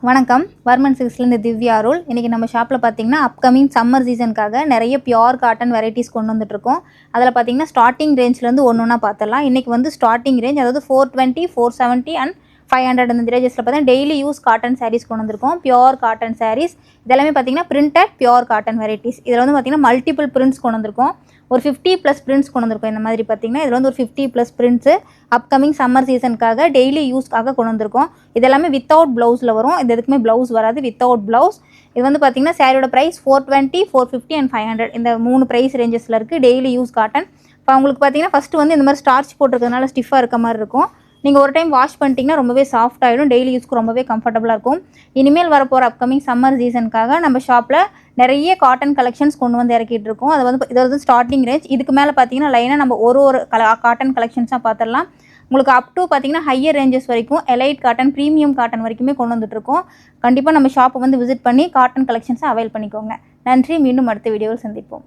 வணக்கம். வர்மன் சில்க்ஸ்லேருந்து திவ்யா அருள். இன்றைக்கி நம்ம ஷாப்பில் பார்த்தீங்கன்னா அப்கமிங் சம்மர் சீசனுக்காக நிறைய பியோர் காட்டன் வெரைட்டிஸ் கொண்டு வந்துட்டுருக்கோம். அதில் பார்த்தீங்கன்னா ஸ்டார்டிங் ரேஞ்ச்லேருந்து ஒன்று பார்த்துடலாம். இன்றைக்கி வந்து ஸ்டார்டிங் ரேஞ்ச் அதாவது 420, 470 அண்ட் 500 இந்த ரேஞ்சஸில் பார்த்தீங்கன்னா டெய்லி யூஸ் காட்டன் சாரீஸ் கொண்டு வந்திருக்கோம். பியோர் காட்டன் சாரீஸ் இதெல்லாமே பார்த்தீங்கன்னா பிரிண்டட் பியோர் காட்டன் வெரைட்டிஸ். இதில் வந்து பார்த்தீங்கன்னா மல்டிபிள் பிரிண்ட்ஸ் கொண்டு வந்திருக்கோம். ஒரு 50+ பிரிண்ட்ஸ் கொண்டு வந்திருக்கோம். இந்த மாதிரி பார்த்தீங்கன்னா இதில் வந்து ஒரு 50+ பிரிண்ட்ஸு அப்கமிங் சம்மர் சீசனுக்காக டெய்லி யூஸ்க்காக கொண்டு வந்திருக்கோம். இதெல்லாமே வித்தவுட் ப்ளவுஸில் வரும். இது எதுக்குமே ப்ளவுஸ் வராது, வித்தவுட் ப்ளவுஸ். இது வந்து பார்த்தீங்கன்னா சாரியோட ப்ரைஸ் 420, 450 அண்ட் 500 இந்த 3 ப்ரைஸ் ரேஞ்சஸில் இருக்குது. Daily use cotton. இப்போ உங்களுக்கு பார்த்தீங்கன்னா ஃபஸ்ட்டு வந்து இந்த மாதிரி ஸ்டார்ச் போட்டிருக்கிறதுனால ஸ்டிஃபாக இருக்க மாதிரி இருக்கும். நீங்கள் ஒரு டைம் வாஷ் பண்ணிட்டீங்கன்னா ரொம்பவே சாஃப்ட் ஆகிடும். டெய்லி யூஸ்க்கு ரொம்பவே கம்ஃபர்டபுளாக இருக்கும். இனிமேல் வரப்போகிற அப்கமிங் சம்மர் சீசனுக்காக நம்ம ஷாப்பில் நிறைய காட்டன் கலெக்ஷன்ஸ் கொண்டு வந்து இறக்கிட்டு இருக்கோம். அது வந்து இது வந்து ஸ்டார்டிங் ரேஞ்ச். இதுக்கு மேலே பார்த்தீங்கன்னா லைனாக நம்ம ஒரு காட்டன் கலெக்ஷன்ஸாக பார்த்துடலாம். உங்களுக்கு அப் டு பார்த்தீங்கன்னா ஹையர் ரேஞ்சஸ் வரைக்கும் எலைட் காட்டன், ப்ரீமியம் காட்டன் வரைக்குமே கொண்டு வந்துட்டுருக்கோம். கண்டிப்பாக நம்ம ஷாப்பை வந்து விசிட் பண்ணி காட்டன் கலெக்ஷன்ஸை அவைல் பண்ணிக்கோங்க. நன்றி. மீண்டும் அடுத்த வீடியோவில் சந்திப்போம்.